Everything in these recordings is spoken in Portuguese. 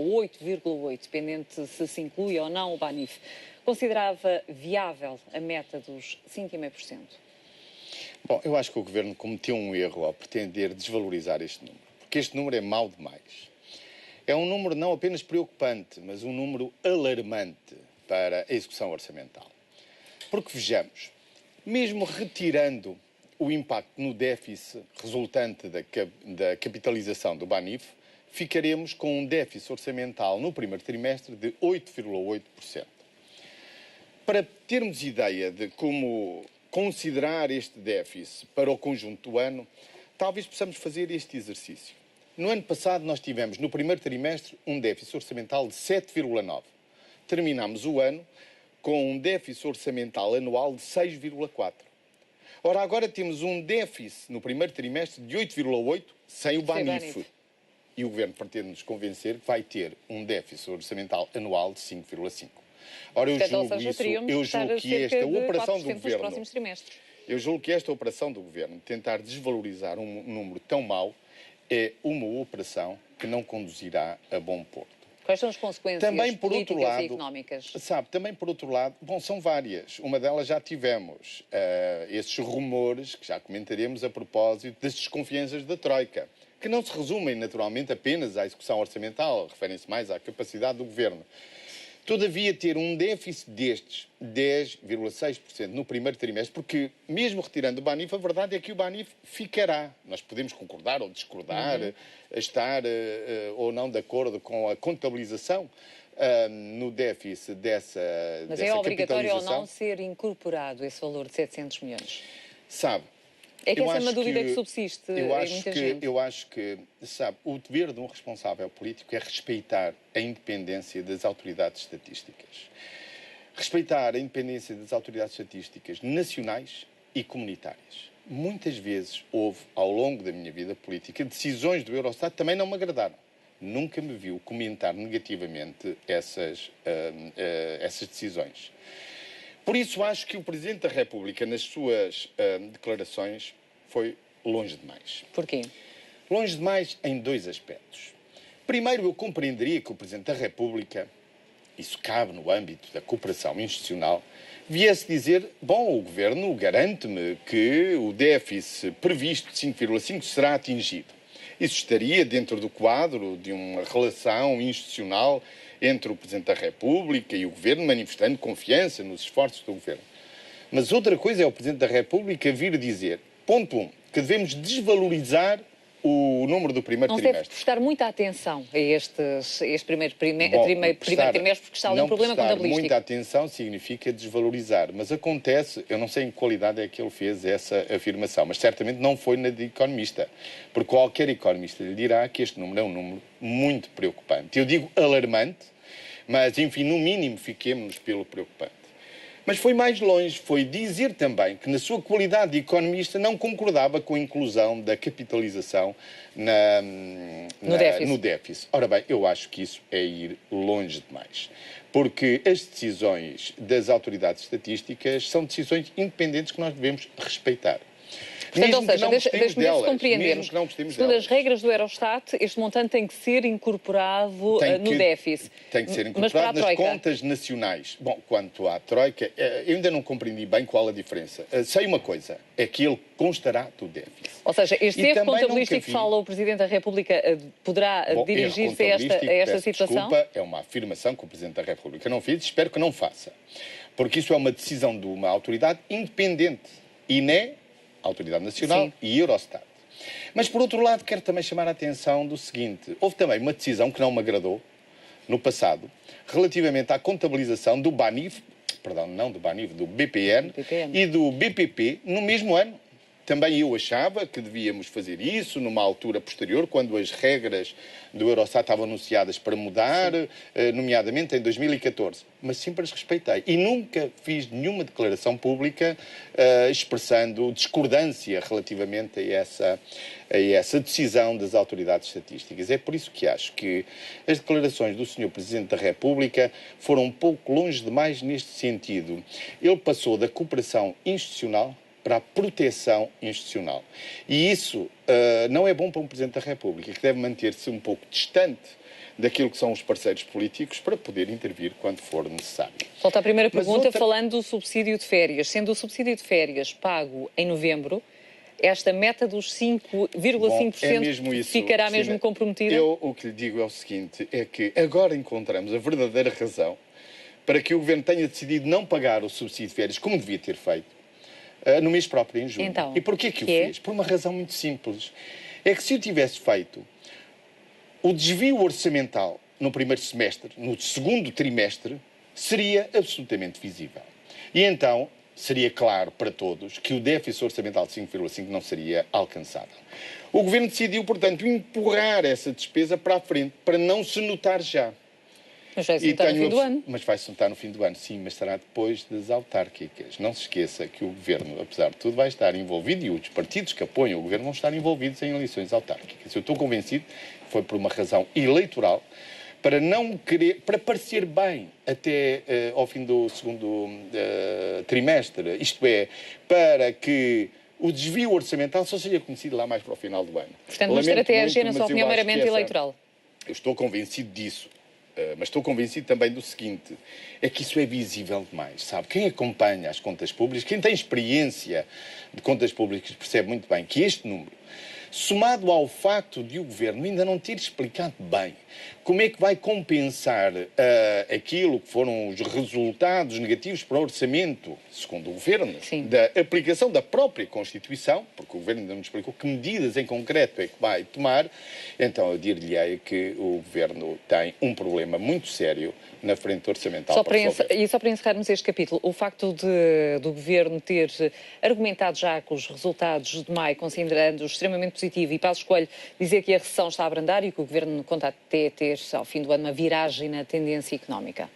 8,8, dependente se se inclui ou não o Banif. Considerava viável a meta dos 5,5%? Bom, eu acho que o Governo cometeu um erro ao pretender desvalorizar este número, porque este número é mau demais. É um número não apenas preocupante, mas um número alarmante para a execução orçamental. Porque vejamos, mesmo retirando o impacto no déficit resultante da capitalização do Banif, ficaremos com um déficit orçamental no primeiro trimestre de 8,8%. Para termos ideia de como considerar este déficit para o conjunto do ano, talvez possamos fazer este exercício. No ano passado nós tivemos, no primeiro trimestre, um déficit orçamental de 7,9. Terminámos o ano com um déficit orçamental anual de 6,4. Ora, agora temos um déficit no primeiro trimestre de 8,8 sem o Banif. E o Governo pretende nos convencer que vai ter um déficit orçamental anual de 5,5. Ora, eu julgo que esta operação do Governo, tentar desvalorizar um número tão mau, é uma operação que não conduzirá a bom porto. Quais são as consequências políticas e económicas? Também por outro lado, bom, são várias. Uma delas já tivemos, esses rumores que já comentaremos a propósito das desconfianças da Troika, que não se resumem naturalmente apenas à execução orçamental, referem-se mais à capacidade do Governo. Todavia, ter um déficit destes, 10,6% no primeiro trimestre, porque mesmo retirando o Banif, a verdade é que o Banif ficará. Nós podemos concordar ou discordar, estar ou não de acordo com a contabilização no déficit dessa capitalização. Mas é obrigatório ou não ser incorporado esse valor de 700 milhões? Sabe, é que essa é uma dúvida que subsiste em muita gente. Eu acho que, sabe, o dever de um responsável político é respeitar a independência das autoridades estatísticas. Respeitar a independência das autoridades estatísticas nacionais e comunitárias. Muitas vezes houve, ao longo da minha vida política, decisões do Eurostat que também não me agradaram. Nunca me viu comentar negativamente essas decisões. Por isso, acho que o Presidente da República, nas suas declarações, foi longe demais. Porquê? Longe demais em dois aspectos. Primeiro, eu compreenderia que o Presidente da República, isso cabe no âmbito da cooperação institucional, viesse dizer, bom, o Governo garante-me que o déficit previsto de 5,5 será atingido. Isso estaria dentro do quadro de uma relação institucional entre o Presidente da República e o Governo, manifestando confiança nos esforços do Governo. Mas outra coisa é o Presidente da República vir dizer, ponto 1, que devemos desvalorizar o número do primeiro trimestre. Não se deve prestar muita atenção a este primeiro trimestre, porque está ali um problema contabilístico. Não prestar muita atenção significa desvalorizar, mas acontece, eu não sei em que qualidade é que ele fez essa afirmação, mas certamente não foi na de economista, porque qualquer economista lhe dirá que este número é um número muito preocupante. Eu digo alarmante, mas enfim, no mínimo fiquemos pelo preocupante. Mas foi mais longe, foi dizer também que na sua qualidade de economista não concordava com a inclusão da capitalização no déficit. Ora bem, eu acho que isso é ir longe demais, porque as decisões das autoridades estatísticas são decisões independentes que nós devemos respeitar. Portanto, ou seja, deixe-me compreendermos. Segundo as regras do Eurostat, este montante tem que ser incorporado no déficit. Tem que ser incorporado nas contas nacionais. Bom, quanto à Troika, eu ainda não compreendi bem qual a diferença. Sei uma coisa, é que ele constará do déficit. Ou seja, este erro contabilístico que fala o Presidente da República poderá dirigir-se a esta situação? Desculpa, é uma afirmação que o Presidente da República não fez, espero que não faça. Porque isso é uma decisão de uma autoridade independente, INE, Autoridade Nacional, sim, e Eurostat. Mas, por outro lado, quero também chamar a atenção do seguinte. Houve também uma decisão que não me agradou, no passado, relativamente à contabilização do Banif, perdão, não do Banif, do BPN e do BPP no mesmo ano. Também eu achava que devíamos fazer isso numa altura posterior, quando as regras do Eurostat estavam anunciadas para mudar, nomeadamente em 2014. Mas sempre as respeitei. E nunca fiz nenhuma declaração pública expressando discordância relativamente a essa decisão das autoridades estatísticas. É por isso que acho que as declarações do Sr. Presidente da República foram um pouco longe demais neste sentido. Ele passou da cooperação institucional para a proteção institucional. E isso não é bom para um Presidente da República, que deve manter-se um pouco distante daquilo que são os parceiros políticos para poder intervir quando for necessário. Volto à primeira pergunta, falando do subsídio de férias. Sendo o subsídio de férias pago em novembro, esta meta dos 5,5% ficará mesmo comprometida? Eu o que lhe digo é o seguinte, é que agora encontramos a verdadeira razão para que o Governo tenha decidido não pagar o subsídio de férias, como devia ter feito, no mês próprio, em junho. Então, e porquê que o fez? Por uma razão muito simples. É que se o tivesse feito, o desvio orçamental no primeiro semestre, no segundo trimestre, seria absolutamente visível. E então seria claro para todos que o déficit orçamental de 5,5 não seria alcançável. O Governo decidiu, portanto, empurrar essa despesa para a frente, para não se notar já. Mas vai-se notar no fim do ano. Mas vai-se notar no fim do ano, sim, mas será depois das autárquicas. Não se esqueça que o Governo, apesar de tudo, vai estar envolvido e os partidos que apoiam o Governo vão estar envolvidos em eleições autárquicas. Eu estou convencido que foi por uma razão eleitoral, para não querer, para parecer bem até ao fim do segundo trimestre, isto é, para que o desvio orçamental só seja conhecido lá mais para o final do ano. Portanto, uma estratégia, na sua opinião, meramente eleitoral. Eu estou convencido disso. Mas estou convencido também do seguinte, é que isso é visível demais, sabe? Quem acompanha as contas públicas, quem tem experiência de contas públicas percebe muito bem que este número, somado ao facto de o Governo ainda não ter explicado bem como é que vai compensar aquilo que foram os resultados negativos para o orçamento, segundo o Governo, da aplicação da própria Constituição, porque o Governo ainda não explicou que medidas em concreto é que vai tomar, então eu dir-lhe-ei que o Governo tem um problema muito sério na frente orçamental. Só para encerrarmos este capítulo, o facto do Governo ter argumentado já com os resultados de maio, considerando extremamente positivo, e Passos Coelho dizer que a recessão está a abrandar e que o Governo conta até ter, ao fim do ano, uma viragem na tendência económica.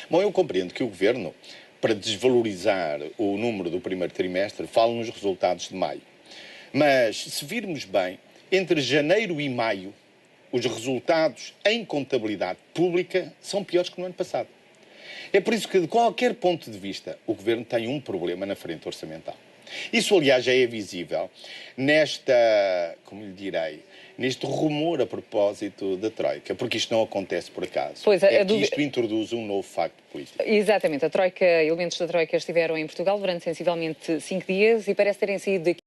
Bom, eu compreendo que o Governo, para desvalorizar o número do primeiro trimestre, fala nos resultados de maio. Mas, se virmos bem, entre janeiro e maio, os resultados em contabilidade pública são piores que no ano passado. É por isso que, de qualquer ponto de vista, o Governo tem um problema na frente orçamental. Isso, aliás, já é visível neste rumor a propósito da Troika, porque isto não acontece por acaso. Pois, isto introduz um novo facto político. Exatamente. Elementos da Troika estiveram em Portugal durante sensivelmente 5 dias e parece terem saído daqui